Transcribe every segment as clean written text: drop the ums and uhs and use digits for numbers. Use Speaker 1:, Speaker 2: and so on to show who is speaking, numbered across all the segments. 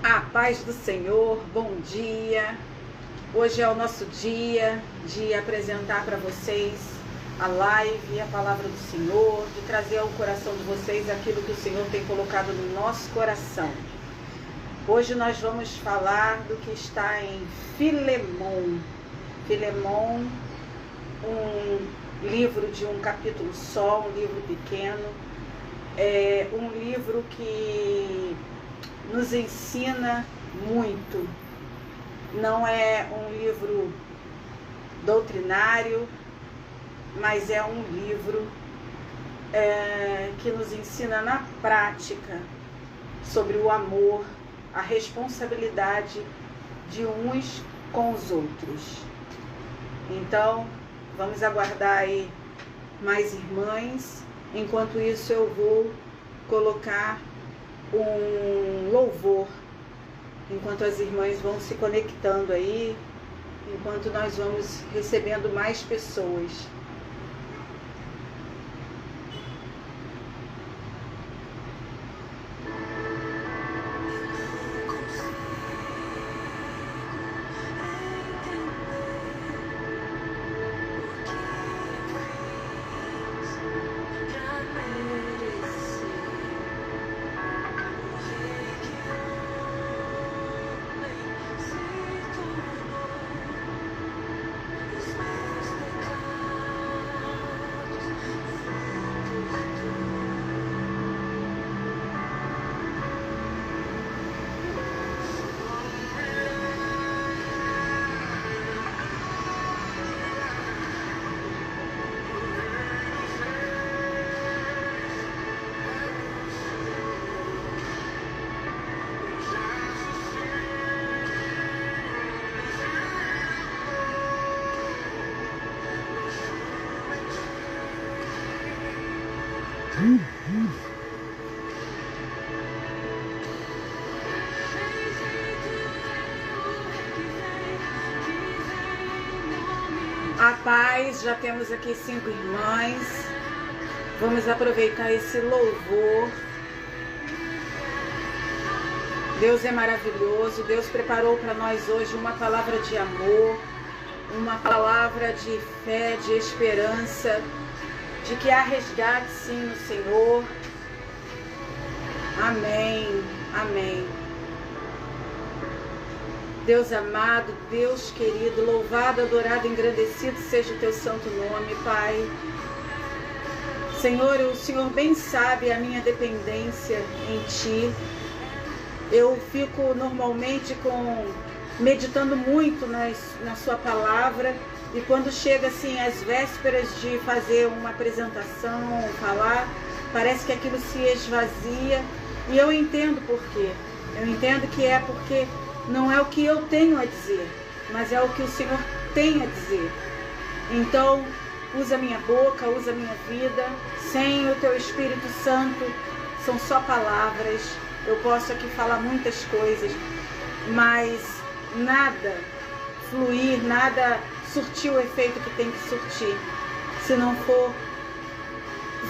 Speaker 1: A paz do Senhor, bom dia. Hoje é o nosso dia de apresentar para vocês a live, a palavra do Senhor, de trazer ao coração de vocês aquilo que o Senhor tem colocado no nosso coração. Hoje nós vamos falar do que está em Filemon. Filemon, um livro de um capítulo só, um livro pequeno. É um livro que nos ensina muito. Não é um livro doutrinário, mas é um livro que nos ensina na prática sobre o amor, a responsabilidade de uns com os outros. Então, vamos aguardar aí mais irmãs. Enquanto isso, eu vou colocar um louvor, enquanto as irmãs vão se conectando aí, enquanto nós vamos recebendo mais pessoas. A paz, já temos aqui 5 irmãs. Vamos aproveitar esse louvor. Deus é maravilhoso. Deus preparou para nós hoje uma palavra de amor, uma palavra de fé, de esperança, de que há resgate sim no Senhor. Amém, amém. Deus amado, Deus querido, louvado, adorado, engrandecido seja o teu santo nome, Pai. Senhor, o Senhor bem sabe a minha dependência em Ti. Eu fico normalmente meditando muito na Sua palavra, e quando chega assim às vésperas de fazer uma apresentação, falar, parece que aquilo se esvazia, e eu entendo por quê. Eu entendo que é porque não é o que eu tenho a dizer, mas é o que o Senhor tem a dizer. Então, usa minha boca, usa minha vida. Sem o Teu Espírito Santo, são só palavras. Eu posso aqui falar muitas coisas, mas nada fluir, nada surtir o efeito que tem que surtir, se não for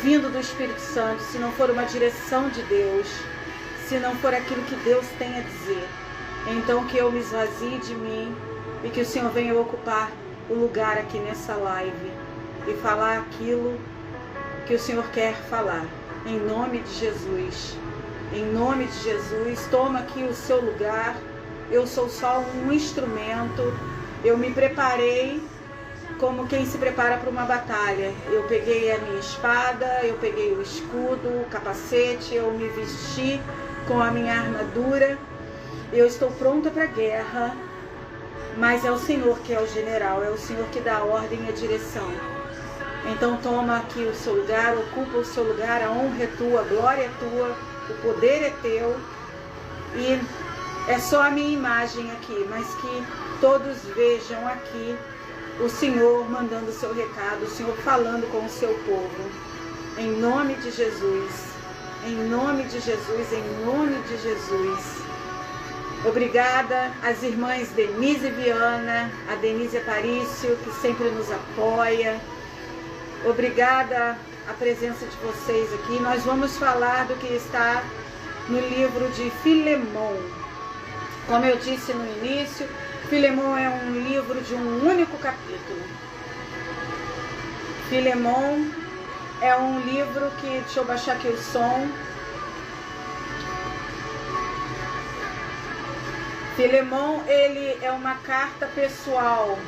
Speaker 1: vindo do Espírito Santo, se não for uma direção de Deus, se não for aquilo que Deus tem a dizer. Então que eu me esvazie de mim e que o Senhor venha ocupar o lugar aqui nessa live e falar aquilo que o Senhor quer falar. Em nome de Jesus. Em nome de Jesus, toma aqui o seu lugar. Eu sou só um instrumento. Eu me preparei como quem se prepara para uma batalha. Eu peguei a minha espada, eu peguei o escudo, o capacete, eu me vesti com a minha armadura. Eu estou pronta para a guerra, mas é o Senhor que é o general, é o Senhor que dá a ordem e a direção. Então toma aqui o seu lugar, ocupa o seu lugar, a honra é tua, a glória é tua, o poder é teu. E é só a minha imagem aqui, mas que todos vejam aqui o Senhor mandando o seu recado, o Senhor falando com o seu povo. Em nome de Jesus, em nome de Jesus, em nome de Jesus. Obrigada às irmãs Denise e Viana, a Denise Aparício, que sempre nos apoia. Obrigada a presença de vocês aqui. Nós vamos falar do que está no livro de Filemon. Como eu disse no início, Filemão é um livro de um único capítulo. Filemão é um livro que... Deixa eu baixar aqui o som. Filemão, ele é uma carta pessoal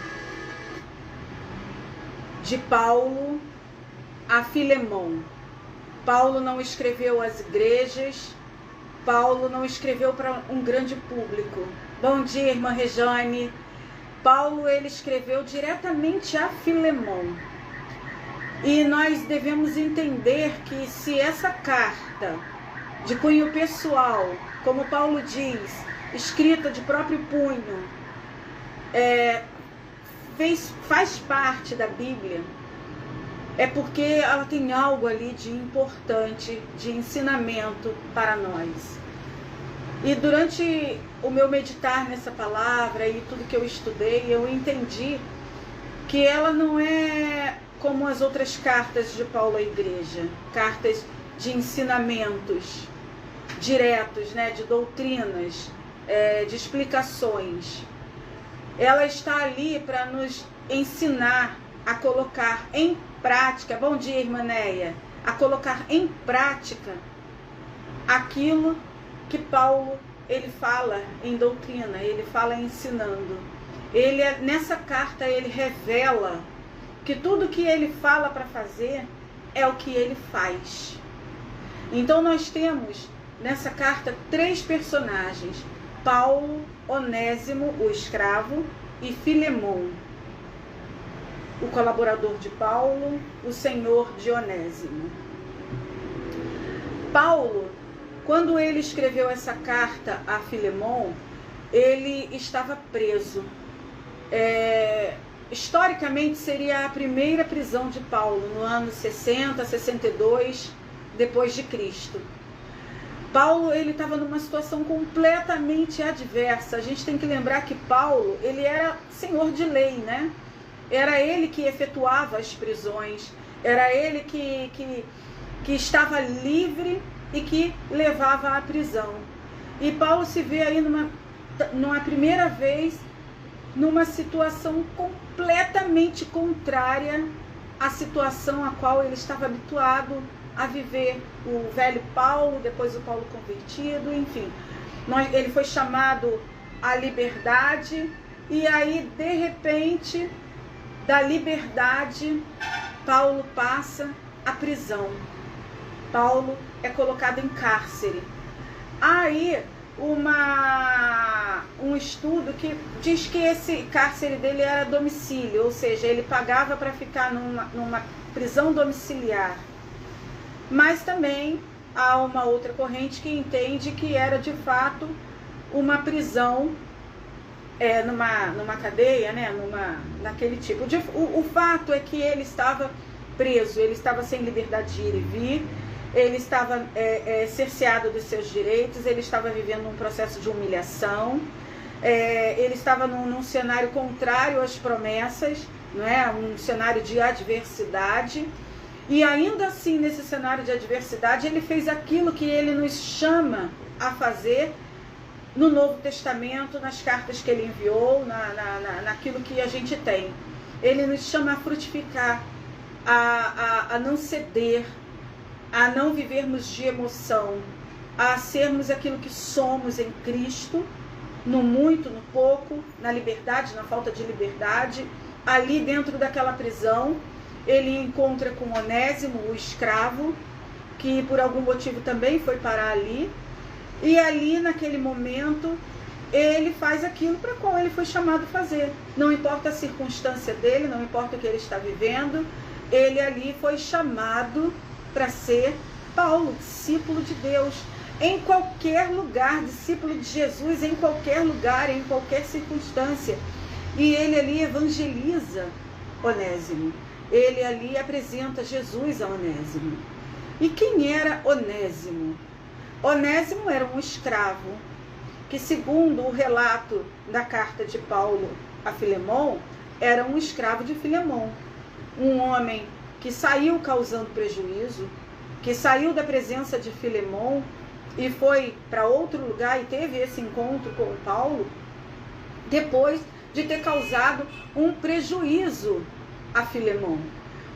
Speaker 1: de Paulo a Filemão. Paulo não escreveu às igrejas, Paulo não escreveu para um grande público. Bom dia, irmã Rejane. Paulo, ele escreveu diretamente a Filemão. E nós devemos entender que se essa carta de cunho pessoal, como Paulo diz, escrita de próprio punho, faz parte da Bíblia, é porque ela tem algo ali de importante, de ensinamento para nós. E durante o meu meditar nessa palavra e tudo que eu estudei, eu entendi que ela não é como as outras cartas de Paulo à igreja, cartas de ensinamentos diretos, né, de doutrinas, de explicações. Ela está ali para nos ensinar a colocar em prática, bom dia, irmã Neia, a colocar em prática aquilo que Paulo, ele fala em doutrina, ele fala ensinando. Nessa carta ele revela que tudo que ele fala para fazer é o que ele faz. Então nós temos nessa carta 3 personagens: Paulo, Onésimo, o escravo, e Filemão, o colaborador de Paulo, o senhor de Onésimo. Paulo, quando ele escreveu essa carta a Filemão, ele estava preso. Historicamente seria a primeira prisão de Paulo, no ano 60, 62 depois de Cristo. Paulo, ele estava numa situação completamente adversa. A gente tem que lembrar que Paulo, ele era senhor de lei, né? Era ele que efetuava as prisões, era ele que estava livre e que levava à prisão. E Paulo se vê aí numa primeira vez numa situação completamente contrária à situação a qual ele estava habituado a viver. O velho Paulo, depois o Paulo convertido, enfim. Ele foi chamado à liberdade e aí, de repente, da liberdade, Paulo passa à prisão. Paulo é colocado em cárcere. Aí, um estudo que diz que esse cárcere dele era domicílio, ou seja, ele pagava para ficar numa prisão domiciliar. Mas também há uma outra corrente que entende que era de fato uma prisão, numa cadeia, né, naquele tipo. O fato é que ele estava preso, ele estava sem liberdade de ir e vir, ele estava cerceado dos seus direitos, ele estava vivendo um processo de humilhação, ele estava num cenário contrário às promessas, não é? Um cenário de adversidade. E ainda assim, nesse cenário de adversidade, ele fez aquilo que ele nos chama a fazer no Novo Testamento, nas cartas que ele enviou, naquilo que a gente tem. Ele nos chama a frutificar, a não ceder, a não vivermos de emoção, a sermos aquilo que somos em Cristo, no muito, no pouco, na liberdade, na falta de liberdade. Ali dentro daquela prisão, ele encontra com Onésimo, o escravo, que por algum motivo também foi parar ali. E ali, naquele momento, ele faz aquilo para qual ele foi chamado a fazer. Não importa a circunstância dele, não importa o que ele está vivendo, ele ali foi chamado para ser Paulo, discípulo de Deus. Em qualquer lugar, discípulo de Jesus, em qualquer lugar, em qualquer circunstância. E ele ali evangeliza Onésimo. Ele ali apresenta Jesus a Onésimo. E quem era Onésimo? Onésimo era um escravo que, segundo o relato da carta de Paulo a Filemão, era um escravo de Filemão. Um homem que saiu causando prejuízo, que saiu da presença de Filemão, e foi para outro lugar e teve esse encontro com Paulo, depois de ter causado um prejuízo a Filemão.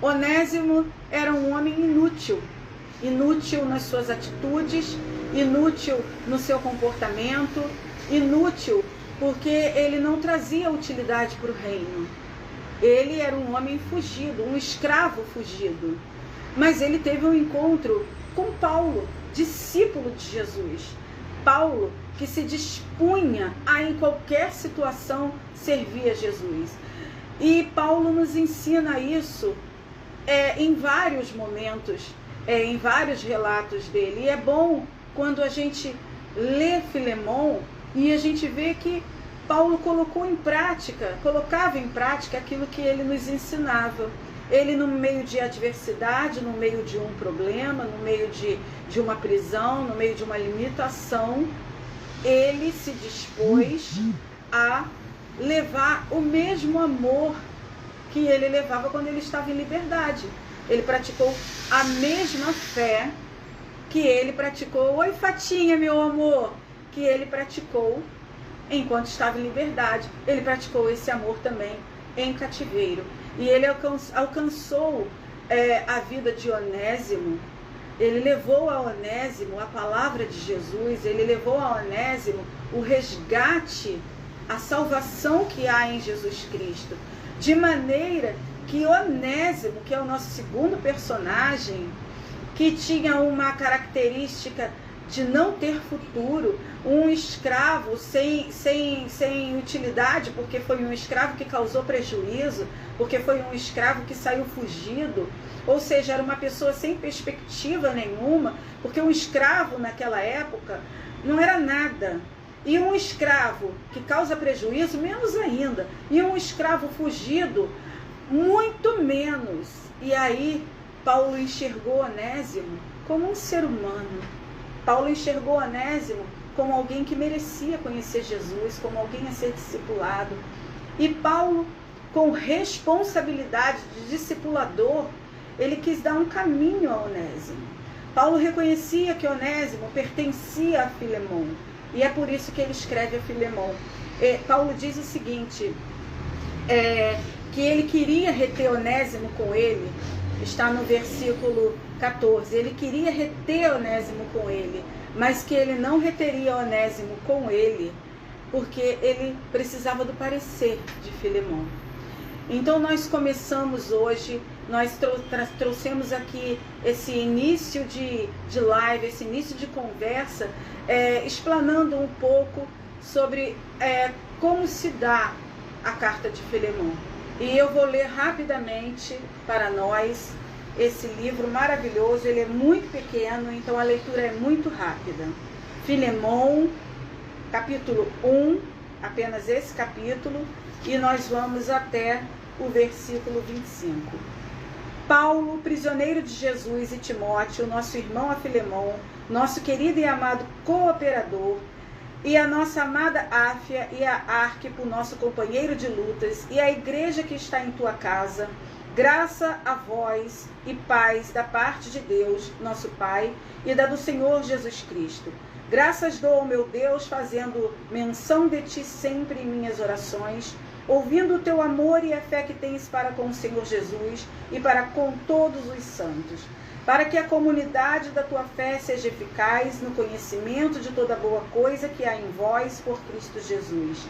Speaker 1: Onésimo era um homem inútil, inútil nas suas atitudes, inútil no seu comportamento, inútil porque ele não trazia utilidade para o reino. Ele era um homem fugido, um escravo fugido. Mas ele teve um encontro com Paulo, discípulo de Jesus. Paulo, que se dispunha a, em qualquer situação, servir a Jesus. E Paulo nos ensina isso em vários momentos, em vários relatos dele. E é bom quando a gente lê Filemão e a gente vê que Paulo colocava em prática aquilo que ele nos ensinava. Ele, no meio de adversidade, no meio de um problema, no meio de uma prisão, no meio de uma limitação, ele se dispôs a levar o mesmo amor que ele levava quando ele estava em liberdade. Ele praticou a mesma fé que ele praticou, oi Fatinha, meu amor, que ele praticou enquanto estava em liberdade. Ele praticou esse amor também em cativeiro. E ele alcançou a vida de Onésimo. Ele levou a Onésimo a palavra de Jesus, ele levou a Onésimo o resgate, a salvação que há em Jesus Cristo. De maneira que Onésimo, que é o nosso segundo personagem, que tinha uma característica de não ter futuro, um escravo sem utilidade, porque foi um escravo que causou prejuízo, porque foi um escravo que saiu fugido, ou seja, era uma pessoa sem perspectiva nenhuma, porque um escravo naquela época não era nada. E um escravo que causa prejuízo, menos ainda. E um escravo fugido, muito menos. E aí, Paulo enxergou Onésimo como um ser humano. Paulo enxergou Onésimo como alguém que merecia conhecer Jesus, como alguém a ser discipulado. E Paulo, com responsabilidade de discipulador, ele quis dar um caminho a Onésimo. Paulo reconhecia que Onésimo pertencia a Filemão. E é por isso que ele escreve a Filemão. Paulo diz o seguinte, que ele queria reter Onésimo com ele, está no versículo 14, ele queria reter Onésimo com ele, mas que ele não reteria Onésimo com ele, porque ele precisava do parecer de Filemão. Então nós começamos hoje, nós trouxemos aqui esse início de live, esse início de conversa, explanando um pouco sobre como se dá a carta de Filemão. E eu vou ler rapidamente para nós esse livro maravilhoso. Ele é muito pequeno, então a leitura é muito rápida. Filemão, capítulo 1, apenas esse capítulo, e nós vamos até o versículo 25. Paulo, prisioneiro de Jesus, e Timóteo, nosso irmão a Filemão, nosso querido e amado cooperador, e a nossa amada Áfia e a Arquipo, nosso companheiro de lutas, e a igreja que está em tua casa, graça a vós e paz da parte de Deus, nosso Pai, e da do Senhor Jesus Cristo. Graças dou ao meu Deus, fazendo menção de ti sempre em minhas orações, ouvindo o teu amor e a fé que tens para com o Senhor Jesus e para com todos os santos, para que a comunidade da tua fé seja eficaz no conhecimento de toda boa coisa que há em vós por Cristo Jesus.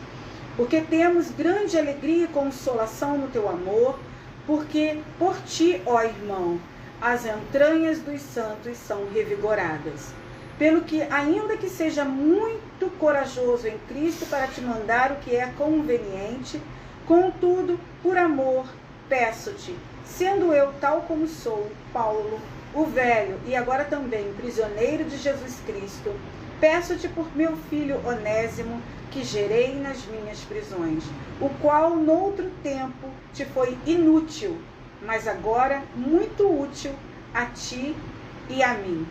Speaker 1: Porque temos grande alegria e consolação no teu amor, porque por ti, ó irmão, as entranhas dos santos são revigoradas. Pelo que, ainda que seja muito corajoso em Cristo para te mandar o que é conveniente, contudo, por amor, peço-te, sendo eu tal como sou, Paulo, o velho e agora também prisioneiro de Jesus Cristo, peço-te por meu filho Onésimo, que gerei nas minhas prisões, o qual noutro tempo te foi inútil, mas agora muito útil a ti e a mim.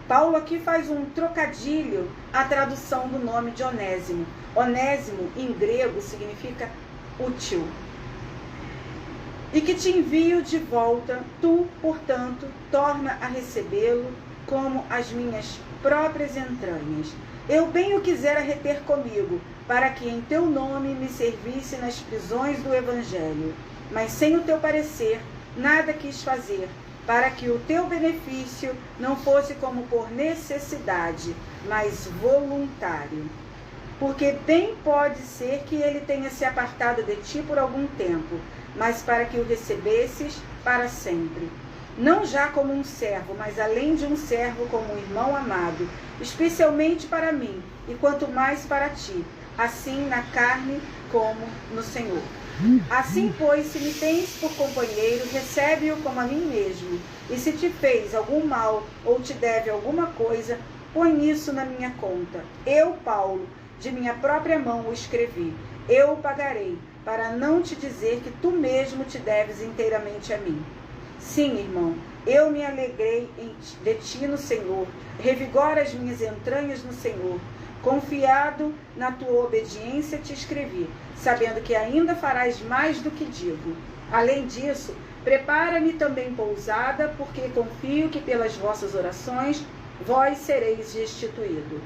Speaker 1: Paulo aqui faz um trocadilho à tradução do nome de Onésimo. Onésimo, em grego, significa útil. E que te envio de volta, tu, portanto, torna a recebê-lo como as minhas próprias entranhas. Eu bem o quisera reter comigo, para que em teu nome me servisse nas prisões do Evangelho. Mas sem o teu parecer, nada quis fazer, para que o teu benefício não fosse como por necessidade, mas voluntário. Porque bem pode ser que ele tenha se apartado de ti por algum tempo, mas para que o recebesses para sempre. Não já como um servo, mas além de um servo, como um irmão amado, especialmente para mim, e quanto mais para ti, assim na carne como no Senhor. Assim, pois, se me tens por companheiro, recebe-o como a mim mesmo. E se te fez algum mal ou te deve alguma coisa, põe isso na minha conta. Eu, Paulo, de minha própria mão o escrevi. Eu o pagarei, para não te dizer que tu mesmo te deves inteiramente a mim. Sim, irmão, eu me alegrei de ti no Senhor. Revigora as minhas entranhas no Senhor. Confiado na tua obediência te escrevi, sabendo que ainda farás mais do que digo. Além disso, prepara-me também pousada, porque confio que pelas vossas orações vos sereis restituído.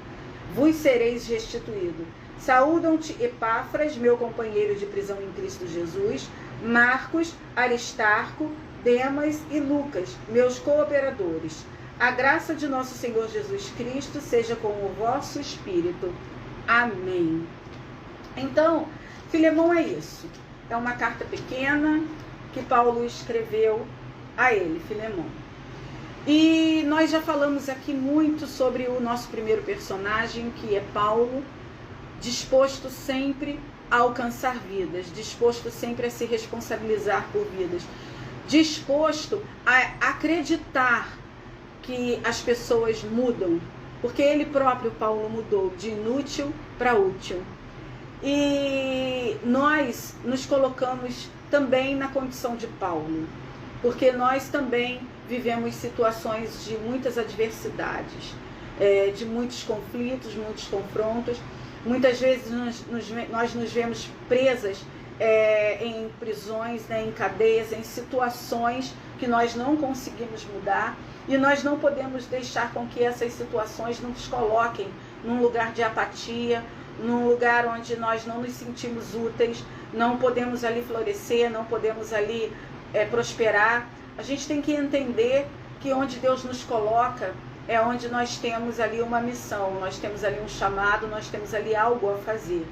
Speaker 1: Saúdam-te Epáfras, meu companheiro de prisão em Cristo Jesus, Marcos, Aristarco, Demas e Lucas, meus cooperadores. A graça de nosso Senhor Jesus Cristo seja com o vosso espírito. Amém. Então, Filemão é isso. É uma carta pequena que Paulo escreveu a ele, Filemão. E nós já falamos aqui muito sobre o nosso primeiro personagem, que é Paulo, disposto sempre a alcançar vidas, disposto sempre a se responsabilizar por vidas, disposto a acreditar que as pessoas mudam, porque ele próprio, Paulo, mudou de inútil para útil. E nós nos colocamos também na condição de Paulo, porque nós também vivemos situações de muitas adversidades, de muitos conflitos, muitos confrontos. Muitas vezes nós nos vemos presas em prisões, em cadeias, em situações que nós não conseguimos mudar, e nós não podemos deixar com que essas situações nos coloquem num lugar de apatia, num lugar onde nós não nos sentimos úteis, não podemos ali florescer, não podemos ali prosperar. A gente tem que entender que onde Deus nos coloca é onde nós temos ali uma missão, nós temos ali um chamado, nós temos ali algo a fazer.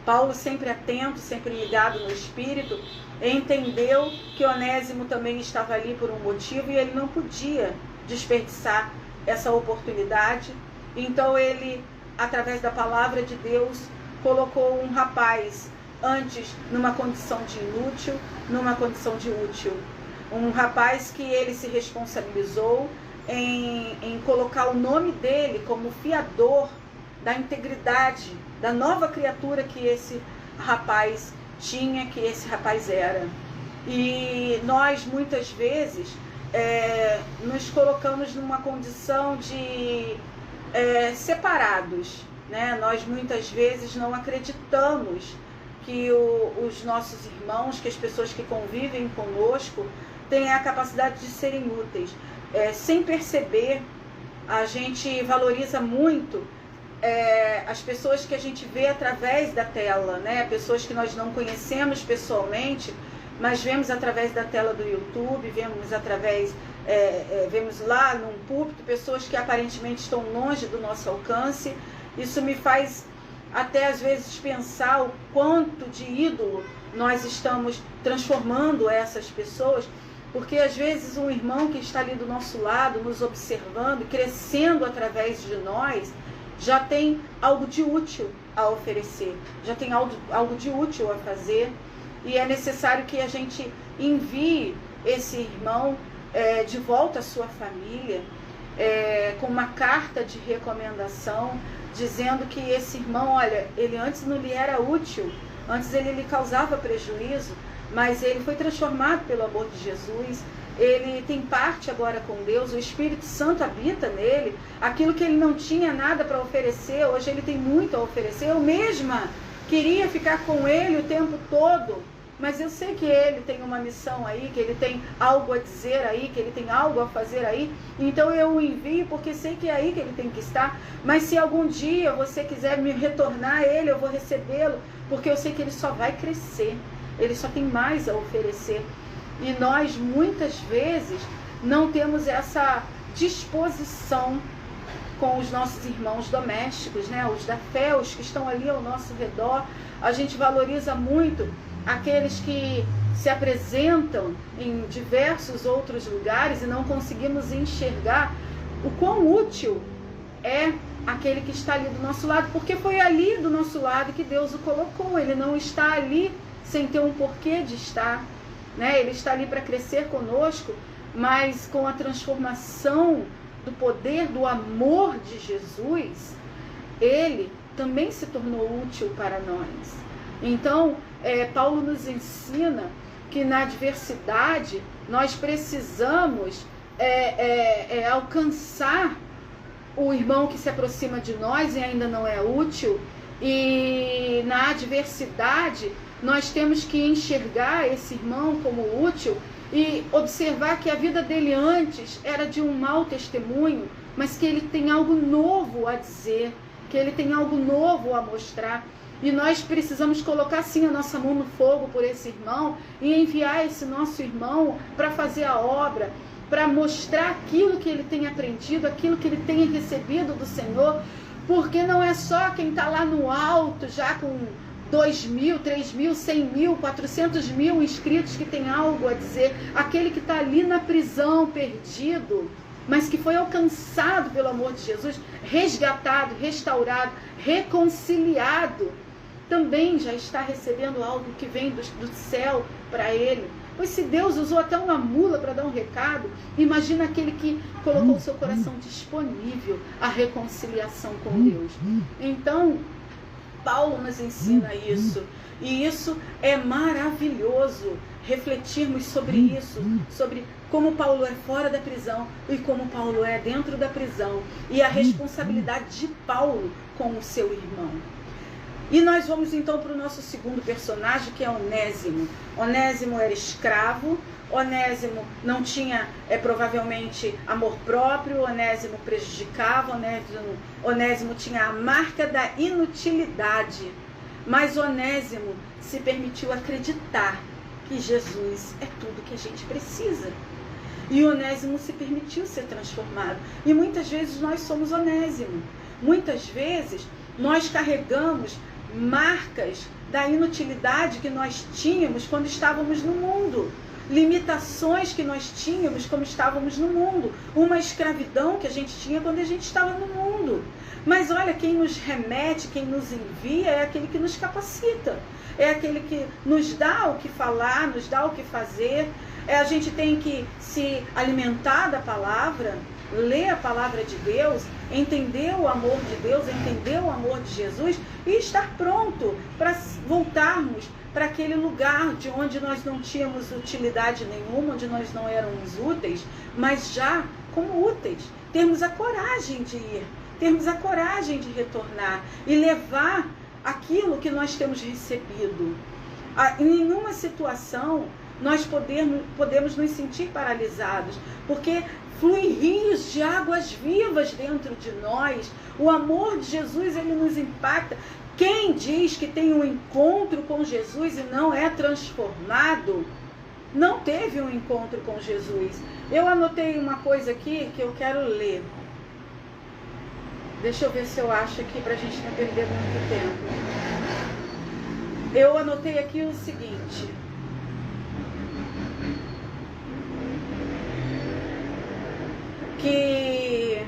Speaker 1: Paulo, sempre atento, sempre ligado no Espírito, entendeu que Onésimo também estava ali por um motivo e ele não podia desperdiçar essa oportunidade. Então ele, através da palavra de Deus, colocou um rapaz antes numa condição de inútil, numa condição de útil. Um rapaz que ele se responsabilizou em colocar o nome dele como fiador da integridade, da nova criatura que esse rapaz tinha, que esse rapaz era. E nós, muitas vezes, nos colocamos numa condição de separados, né? Nós, muitas vezes, não acreditamos que os nossos irmãos, que as pessoas que convivem conosco, têm a capacidade de serem úteis. Sem perceber, a gente valoriza muito as pessoas que a gente vê através da tela, né? Pessoas que nós não conhecemos pessoalmente, mas vemos através da tela do YouTube, vemos lá num púlpito pessoas que aparentemente estão longe do nosso alcance. Isso me faz até às vezes pensar o quanto de ídolo nós estamos transformando essas pessoas, porque às vezes um irmão que está ali do nosso lado, nos observando, crescendo através de nós, já tem algo de útil a oferecer, já tem algo de útil a fazer, e é necessário que a gente envie esse irmão de volta à sua família, com uma carta de recomendação, dizendo que esse irmão, olha, ele antes não lhe era útil, antes ele lhe causava prejuízo, mas ele foi transformado pelo amor de Jesus, ele tem parte agora com Deus, o Espírito Santo habita nele, aquilo que ele não tinha nada para oferecer, hoje ele tem muito a oferecer. Eu mesma queria ficar com ele o tempo todo, mas eu sei que ele tem uma missão aí, que ele tem algo a dizer aí, que ele tem algo a fazer aí, então eu o envio porque sei que é aí que ele tem que estar. Mas se algum dia você quiser me retornar a ele, eu vou recebê-lo, porque eu sei que ele só vai crescer, ele só tem mais a oferecer. E nós muitas vezes não temos essa disposição com os nossos irmãos domésticos, né? Os da fé, os que estão ali ao nosso redor. A gente valoriza muito aqueles que se apresentam em diversos outros lugares e não conseguimos enxergar o quão útil é aquele que está ali do nosso lado, porque foi ali do nosso lado que Deus o colocou. Ele não está ali sem ter um porquê de estar, né? Ele está ali para crescer conosco, mas com a transformação do poder, do amor de Jesus, ele também se tornou útil para nós. Então, Paulo nos ensina que na adversidade nós precisamos alcançar o irmão que se aproxima de nós e ainda não é útil, e na adversidade nós temos que enxergar esse irmão como útil e observar que a vida dele antes era de um mau testemunho, mas que ele tem algo novo a dizer, que ele tem algo novo a mostrar. E nós precisamos colocar sim a nossa mão no fogo por esse irmão e enviar esse nosso irmão para fazer a obra, para mostrar aquilo que ele tem aprendido, aquilo que ele tem recebido do Senhor, porque não é só quem está lá no alto, já com 2.000, 3.000, 100.000, 400.000 inscritos que tem algo a dizer. Aquele que está ali na prisão, perdido, mas que foi alcançado pelo amor de Jesus, resgatado, restaurado, reconciliado, também já está recebendo algo que vem do céu para ele. Pois se Deus usou até uma mula para dar um recado, imagina aquele que colocou o seu coração disponível à reconciliação com Deus. Então, Paulo nos ensina isso, e isso é maravilhoso, refletirmos sobre isso, sobre como Paulo é fora da prisão e como Paulo é dentro da prisão, e a responsabilidade de Paulo com o seu irmão. E nós vamos então para o nosso segundo personagem, que é Onésimo. Onésimo era escravo, Onésimo não tinha provavelmente amor próprio, Onésimo prejudicava, Onésimo tinha a marca da inutilidade, mas Onésimo se permitiu acreditar que Jesus é tudo que a gente precisa. E Onésimo se permitiu ser transformado. E muitas vezes nós somos Onésimo. Muitas vezes nós carregamos marcas da inutilidade que nós tínhamos quando estávamos no mundo. Limitações que nós tínhamos como estávamos no mundo, uma escravidão que a gente tinha quando a gente estava no mundo. Mas olha, quem nos remete, quem nos envia é aquele que nos capacita, é aquele que nos dá o que falar, nos dá o que fazer. A gente tem que se alimentar da palavra, ler a palavra de Deus, entender o amor de Deus, entender o amor de Jesus e estar pronto para voltarmos para aquele lugar de onde nós não tínhamos utilidade nenhuma, onde nós não éramos úteis, mas já como úteis. Termos a coragem de ir, termos a coragem de retornar e levar aquilo que nós temos recebido. Em nenhuma situação nós podemos nos sentir paralisados, porque fluem rios de águas vivas dentro de nós. O amor de Jesus, ele nos impacta. Quem diz que tem um encontro com Jesus e não é transformado, não teve um encontro com Jesus. Eu anotei uma coisa aqui que eu quero ler. Deixa eu ver se eu acho aqui para a gente não perder muito tempo. Eu anotei aqui o seguinte: que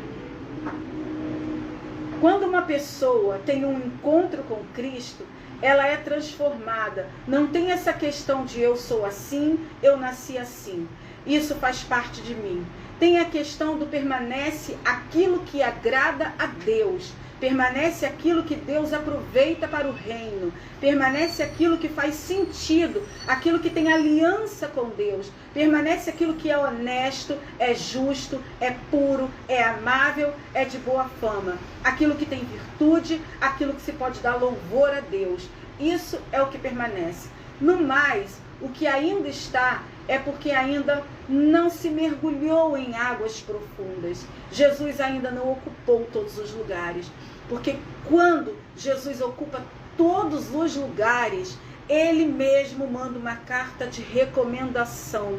Speaker 1: quando uma pessoa tem um encontro com Cristo, ela é transformada. Não tem essa questão de eu sou assim, eu nasci assim, isso faz parte de mim. Tem a questão do permanece aquilo que agrada a Deus, permanece aquilo que Deus aproveita para o reino, permanece aquilo que faz sentido, aquilo que tem aliança com Deus, permanece aquilo que é honesto, é justo, é puro, é amável, é de boa fama, aquilo que tem virtude, aquilo que se pode dar louvor a Deus. Isso é o que permanece. No mais, o que ainda está é porque ainda não se mergulhou em águas profundas. Jesus ainda não ocupou todos os lugares. Porque quando Jesus ocupa todos os lugares, ele mesmo manda uma carta de recomendação.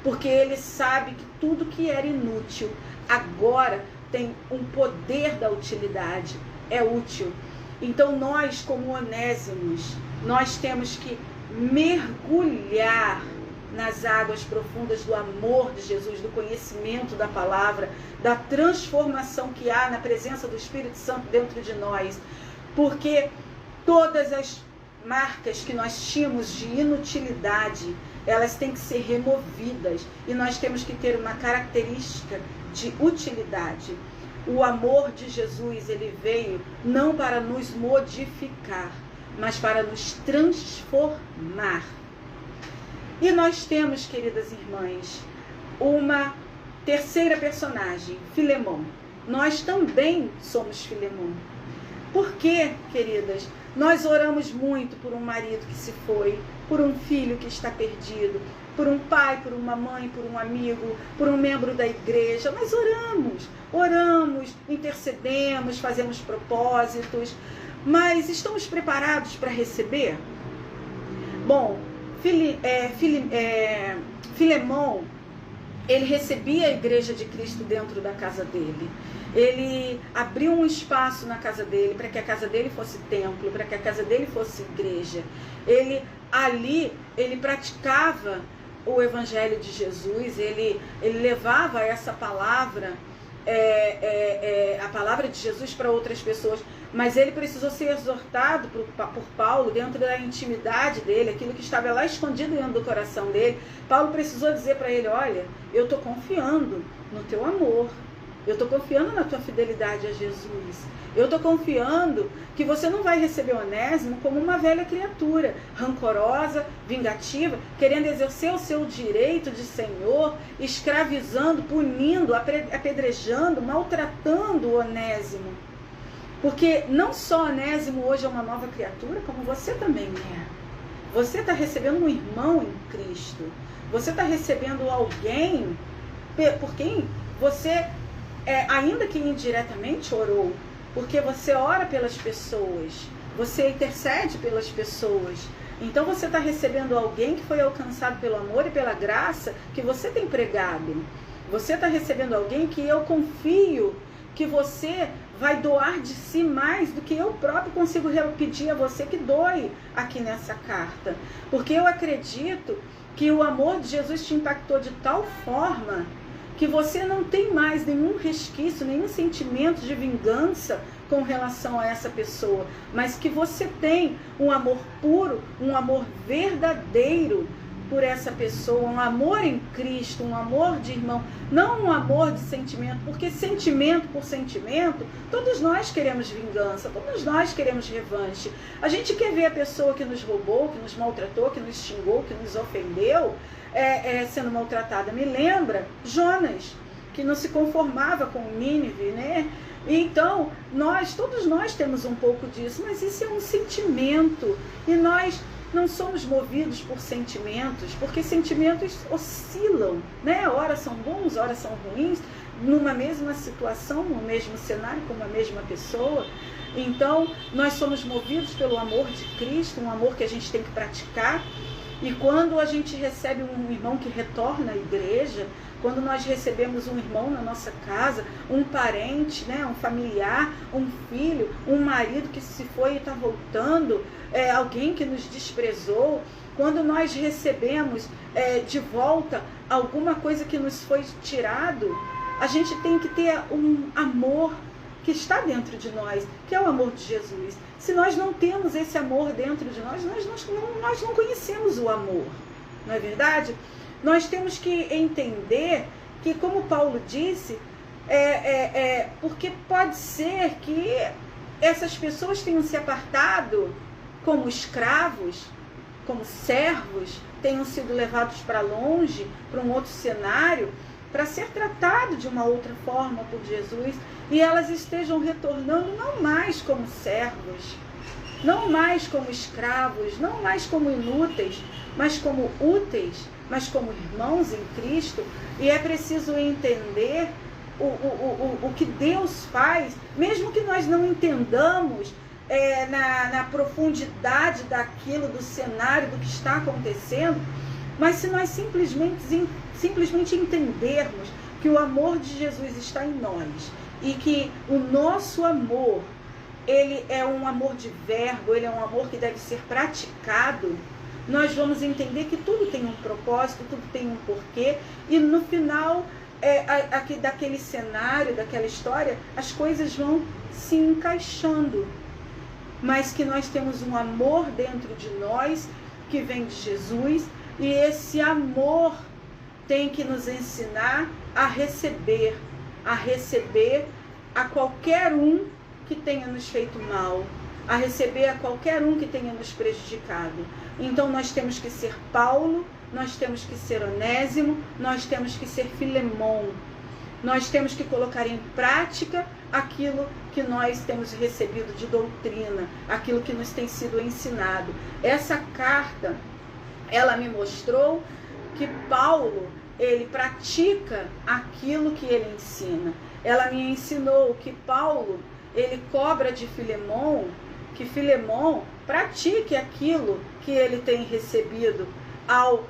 Speaker 1: Porque ele sabe que tudo que era inútil agora tem um poder da utilidade, é útil. Então nós, como Onésimos, nós temos que mergulhar nas águas profundas do amor de Jesus, do conhecimento da palavra, da transformação que há na presença do Espírito Santo dentro de nós. Porque todas as marcas que nós tínhamos de inutilidade, elas têm que ser removidas. E nós temos que ter uma característica de utilidade. O amor de Jesus, ele veio não para nos modificar, mas para nos transformar. E nós temos, queridas irmãs, uma terceira personagem, Filemão. Nós também somos Filemão. Por quê, queridas? Nós oramos muito por um marido que se foi, por um filho que está perdido, por um pai, por uma mãe, por um amigo, por um membro da igreja. Nós oramos, intercedemos, fazemos propósitos, mas estamos preparados para receber? Bom, Filemão, ele recebia a igreja de Cristo dentro da casa dele. Ele abriu um espaço na casa dele para que a casa dele fosse templo, para que a casa dele fosse igreja. Ele praticava o evangelho de Jesus, ele levava essa palavra, a palavra de Jesus para outras pessoas, mas ele precisou ser exortado por Paulo dentro da intimidade dele, aquilo que estava lá escondido dentro do coração dele. Paulo precisou dizer para ele: olha, eu estou confiando no teu amor, eu estou confiando na tua fidelidade a Jesus, eu estou confiando que você não vai receber Onésimo como uma velha criatura, rancorosa, vingativa, querendo exercer o seu direito de senhor, escravizando, punindo, apedrejando, maltratando o Onésimo. Porque não só Onésimo hoje é uma nova criatura, como você também é. Você está recebendo um irmão em Cristo. Você está recebendo alguém por quem você, ainda que indiretamente, orou. Porque você ora pelas pessoas, você intercede pelas pessoas. Então você está recebendo alguém que foi alcançado pelo amor e pela graça que você tem pregado. Você está recebendo alguém que eu confio que você vai doar de si mais do que eu próprio consigo pedir a você que doe aqui nessa carta. Porque eu acredito que o amor de Jesus te impactou de tal forma que você não tem mais nenhum resquício, nenhum sentimento de vingança com relação a essa pessoa, mas que você tem um amor puro, um amor verdadeiro por essa pessoa, um amor em Cristo, um amor de irmão, não um amor de sentimento, porque sentimento por sentimento, todos nós queremos vingança, todos nós queremos revanche. A gente quer ver a pessoa que nos roubou, que nos maltratou, que nos xingou, que nos ofendeu, sendo maltratada. Me lembra Jonas, que não se conformava com Nínive, né? Então, todos nós temos um pouco disso, mas isso é um sentimento, e nós não somos movidos por sentimentos, porque sentimentos oscilam, né? Ora são bons, ora são ruins, numa mesma situação, no mesmo cenário, com uma mesma pessoa. Então, nós somos movidos pelo amor de Cristo, um amor que a gente tem que praticar. E quando a gente recebe um irmão que retorna à igreja, quando nós recebemos um irmão na nossa casa, um parente, né, um familiar, um filho, um marido que se foi e está voltando, alguém que nos desprezou, quando nós recebemos de volta alguma coisa que nos foi tirado, a gente tem que ter um amor que está dentro de nós, que é o amor de Jesus. Se nós não temos esse amor dentro de nós, nós não conhecemos o amor, não é verdade? Nós temos que entender que, como Paulo disse, porque pode ser que essas pessoas tenham se apartado como escravos, como servos, tenham sido levados para longe, para um outro cenário, para ser tratado de uma outra forma por Jesus, e elas estejam retornando não mais como servos, não mais como escravos, não mais como inúteis, mas como úteis, mas como irmãos em Cristo. E é preciso entender o que Deus faz, mesmo que nós não entendamos na profundidade daquilo, do cenário, do que está acontecendo, mas se nós simplesmente entendermos que o amor de Jesus está em nós e que o nosso amor, ele é um amor de verbo, ele é um amor que deve ser praticado, nós vamos entender que tudo tem um propósito, tudo tem um porquê, e no final daquele cenário, daquela história, as coisas vão se encaixando. Mas que nós temos um amor dentro de nós, que vem de Jesus, e esse amor tem que nos ensinar a receber a qualquer um que tenha nos feito mal, a receber a qualquer um que tenha nos prejudicado. Então nós temos que ser Paulo, nós temos que ser Onésimo, nós temos que ser Filemon. Nós temos que colocar em prática aquilo que nós temos recebido de doutrina, aquilo que nos tem sido ensinado. Essa carta, ela me mostrou que Paulo, ele pratica aquilo que ele ensina. Ela me ensinou que Paulo, ele cobra de Filemon, que Filemon pratique aquilo que ele tem recebido ao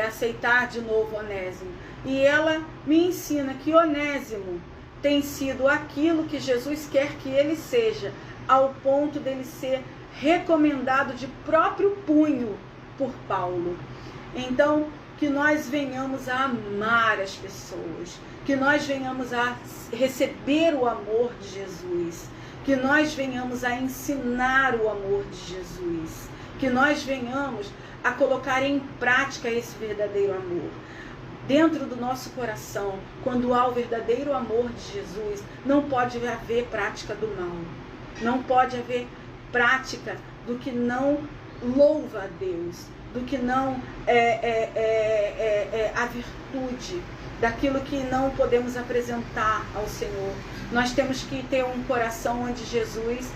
Speaker 1: aceitar de novo Onésimo. E ela me ensina que Onésimo tem sido aquilo que Jesus quer que ele seja, ao ponto dele ser recomendado de próprio punho por Paulo. Então, que nós venhamos a amar as pessoas, que nós venhamos a receber o amor de Jesus, que nós venhamos a ensinar o amor de Jesus, que nós venhamos a colocar em prática esse verdadeiro amor. Dentro do nosso coração, quando há o verdadeiro amor de Jesus, não pode haver prática do mal, não pode haver prática do que não louva a Deus, do que não a virtude, daquilo que não podemos apresentar ao Senhor. Nós temos que ter um coração onde Jesus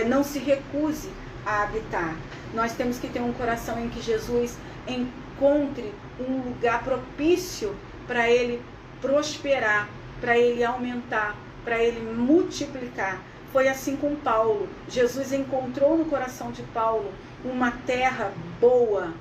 Speaker 1: não se recuse a habitar. Nós temos que ter um coração em que Jesus encontre um lugar propício para ele prosperar, para ele aumentar, para ele multiplicar. Foi assim com Paulo. Jesus encontrou no coração de Paulo uma terra boa,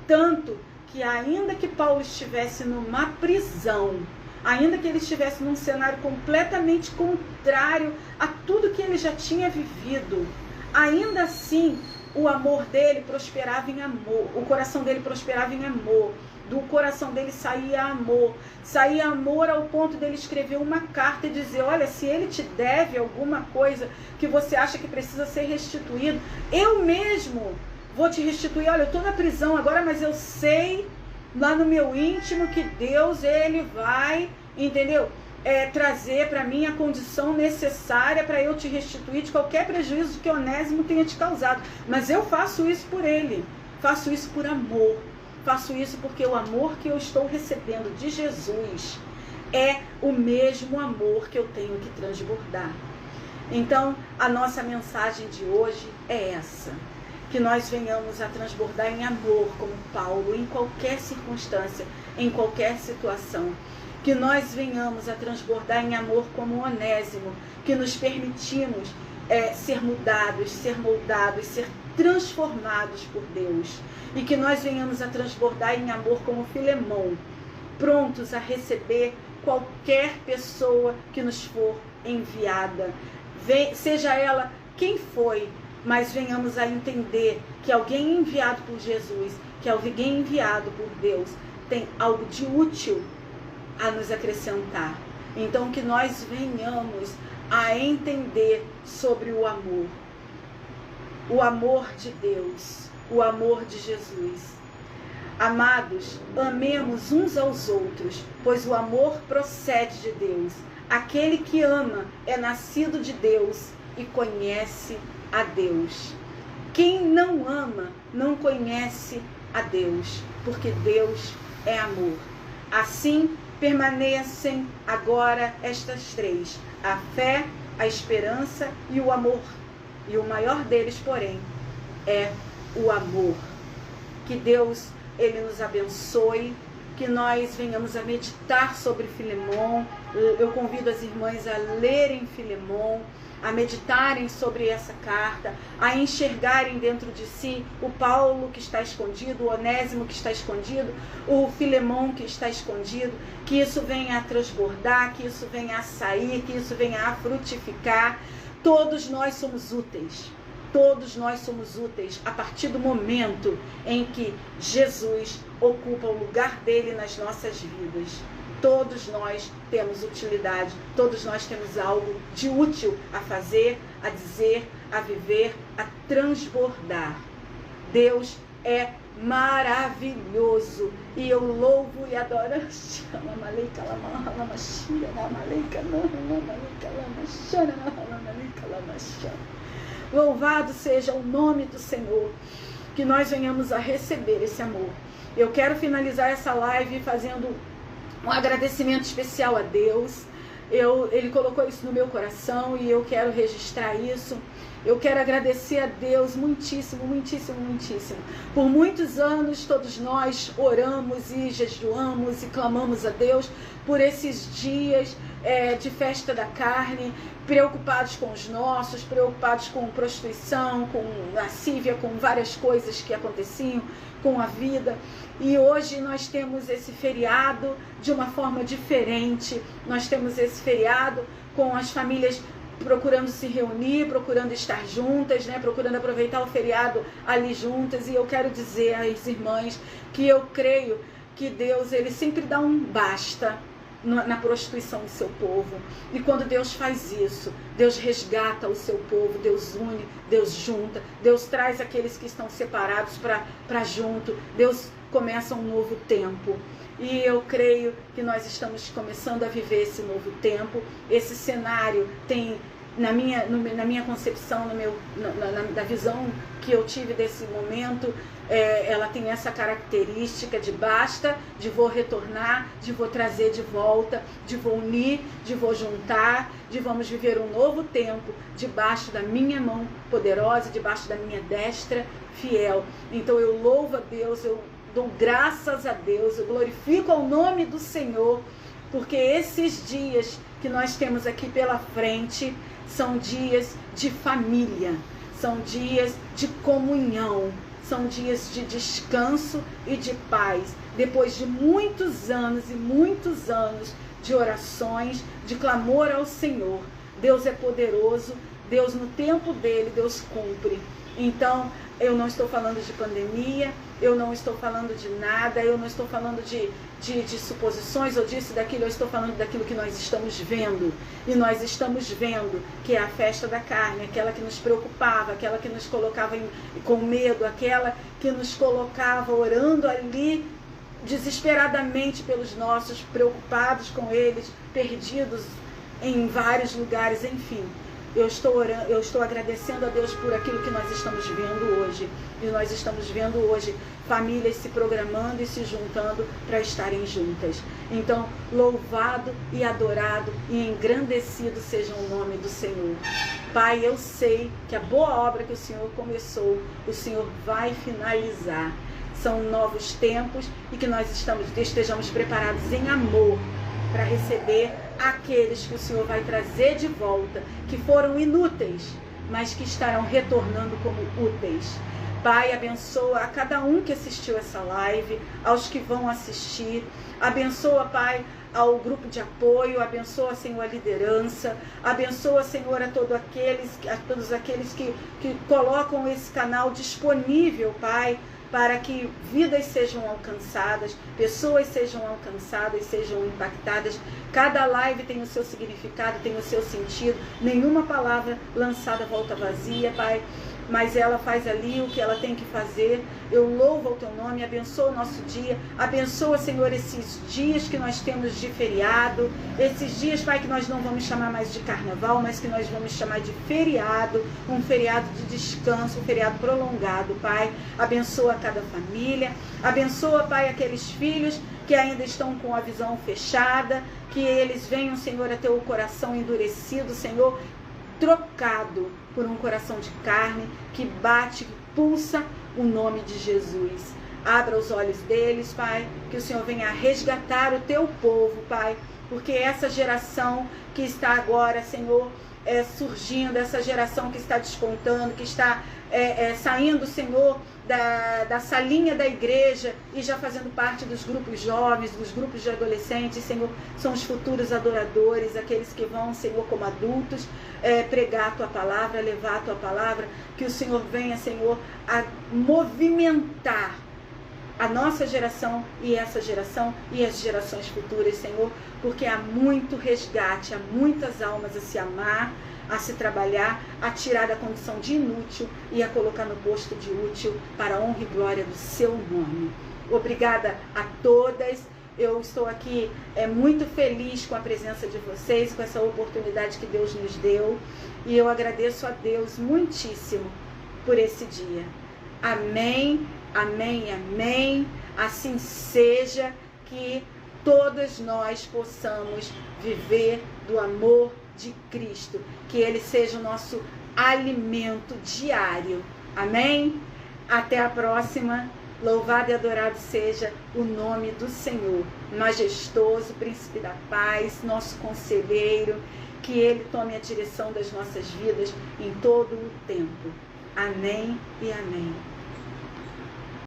Speaker 1: tanto que ainda que Paulo estivesse numa prisão, ainda que ele estivesse num cenário completamente contrário a tudo que ele já tinha vivido, ainda assim o amor dele prosperava em amor, o coração dele prosperava em amor, do coração dele saía amor ao ponto dele escrever uma carta e dizer: olha, se ele te deve alguma coisa que você acha que precisa ser restituído, eu mesmo vou te restituir. Olha, eu estou na prisão agora, mas eu sei lá no meu íntimo que Deus, ele vai, entendeu? Trazer para mim a condição necessária para eu te restituir de qualquer prejuízo que Onésimo tenha te causado. Mas eu faço isso por ele, faço isso por amor, faço isso porque o amor que eu estou recebendo de Jesus é o mesmo amor que eu tenho que transbordar. Então, a nossa mensagem de hoje é essa: que nós venhamos a transbordar em amor como Paulo, em qualquer circunstância, em qualquer situação. Que nós venhamos a transbordar em amor como Onésimo, que nos permitimos ser mudados, ser moldados, ser transformados por Deus. E que nós venhamos a transbordar em amor como Filemon, prontos a receber qualquer pessoa que nos for enviada, seja ela quem foi, mas venhamos a entender que alguém enviado por Jesus, que alguém enviado por Deus, tem algo de útil a nos acrescentar. Então que nós venhamos a entender sobre o amor de Deus, o amor de Jesus. Amados, amemos uns aos outros, pois o amor procede de Deus. Aquele que ama é nascido de Deus e conhece a Deus. Quem não ama não conhece a Deus, porque Deus é amor. Assim, permanecem agora estas três: a fé, a esperança e o amor. E o maior deles, porém, é o amor. Que Deus, Ele nos abençoe, que nós venhamos a meditar sobre Filemon. Eu convido as irmãs a lerem Filemon, a meditarem sobre essa carta, a enxergarem dentro de si o Paulo que está escondido, o Onésimo que está escondido, o Filemon que está escondido, que isso venha a transbordar, que isso venha a sair, que isso venha a frutificar. Todos nós somos úteis. Todos nós somos úteis a partir do momento em que Jesus ocupa o lugar dele nas nossas vidas. Todos nós temos utilidade, todos nós temos algo de útil a fazer, a dizer, a viver, a transbordar. Deus é maravilhoso e eu louvo e adoro. Louvado seja o nome do Senhor, que nós venhamos a receber esse amor. Eu quero finalizar essa live fazendo um agradecimento especial a Deus. Ele colocou isso no meu coração e eu quero registrar isso. Eu quero agradecer a Deus muitíssimo, muitíssimo, muitíssimo. Por muitos anos todos nós oramos e jejuamos e clamamos a Deus por esses dias de festa da carne, preocupados com os nossos, preocupados com prostituição, com lascívia, com várias coisas que aconteciam com a vida. E hoje nós temos esse feriado de uma forma diferente. Nós temos esse feriado com as famílias procurando se reunir, procurando estar juntas, né? Procurando aproveitar o feriado ali juntas. E eu quero dizer às irmãs que eu creio que Deus, Ele sempre dá um basta na prostituição do seu povo. E quando Deus faz isso, Deus resgata o seu povo, Deus une, Deus junta, Deus traz aqueles que estão separados para junto, Deus começa um novo tempo. E eu creio que nós estamos começando a viver esse novo tempo. Esse cenário tem, na minha concepção, da visão que eu tive desse momento, ela tem essa característica de basta, de vou retornar, de vou trazer de volta, de vou unir, de vou juntar, de vamos viver um novo tempo debaixo da minha mão poderosa, debaixo da minha destra fiel. Então eu louvo a Deus, eu dou graças a Deus, eu glorifico ao nome do Senhor, porque esses dias que nós temos aqui pela frente são dias de família, são dias de comunhão, são dias de descanso e de paz. Depois de muitos anos e muitos anos de orações, de clamor ao Senhor, Deus é poderoso, Deus no tempo dele, Deus cumpre. Então, eu não estou falando de pandemia, eu não estou falando de nada, eu não estou falando de suposições ou disso, daquilo, eu estou falando daquilo que nós estamos vendo. E nós estamos vendo que é a festa da carne, aquela que nos preocupava, aquela que nos colocava com medo, aquela que nos colocava orando ali desesperadamente pelos nossos, preocupados com eles, perdidos em vários lugares, enfim. Eu estou agradecendo a Deus por aquilo que nós estamos vendo hoje. E nós estamos vendo hoje famílias se programando e se juntando para estarem juntas. Então, louvado e adorado e engrandecido seja o nome do Senhor. Pai, eu sei que a boa obra que o Senhor começou, o Senhor vai finalizar. São novos tempos e que nós estejamos preparados em amor para receber aqueles que o Senhor vai trazer de volta, que foram inúteis, mas que estarão retornando como úteis. Pai, abençoa a cada um que assistiu essa live, aos que vão assistir. Abençoa, Pai, ao grupo de apoio, abençoa, Senhor, a liderança, abençoa, Senhor, a todos aqueles que colocam esse canal disponível, Pai, para que vidas sejam alcançadas, pessoas sejam alcançadas, sejam impactadas. Cada live tem o seu significado, tem o seu sentido. Nenhuma palavra lançada volta vazia, Pai, mas ela faz ali o que ela tem que fazer. Eu louvo o teu nome, abençoa o nosso dia, abençoa, Senhor, esses dias que nós temos de feriado, esses dias, Pai, que nós não vamos chamar mais de carnaval, mas que nós vamos chamar de feriado, um feriado de descanso, um feriado prolongado, Pai. Abençoa cada família, abençoa, Pai, aqueles filhos que ainda estão com a visão fechada, que eles venham, Senhor, a ter o coração endurecido, Senhor, trocado por um coração de carne que bate, que pulsa o nome de Jesus. Abra os olhos deles, Pai, que o Senhor venha resgatar o teu povo, Pai, porque essa geração que está agora, Senhor, surgindo, essa geração que está despontando, que está saindo, Senhor, da salinha da igreja e já fazendo parte dos grupos jovens, dos grupos de adolescentes, Senhor, são os futuros adoradores, aqueles que vão, Senhor, como adultos, pregar a Tua palavra, levar a Tua palavra, que o Senhor venha, Senhor, a movimentar a nossa geração e essa geração e as gerações futuras, Senhor, porque há muito resgate, há muitas almas a se amar, a se trabalhar, a tirar da condição de inútil e a colocar no posto de útil para a honra e glória do seu nome. Obrigada a todas. Eu estou aqui muito feliz com a presença de vocês, com essa oportunidade que Deus nos deu. E eu agradeço a Deus muitíssimo por esse dia. Amém, amém, amém. Assim seja, que todos nós possamos viver do amor de Cristo, que Ele seja o nosso alimento diário. Amém? Até a próxima. Louvado e adorado seja o nome do Senhor, majestoso, príncipe da paz, nosso conselheiro, que Ele tome a direção das nossas vidas em todo o tempo. Amém e amém.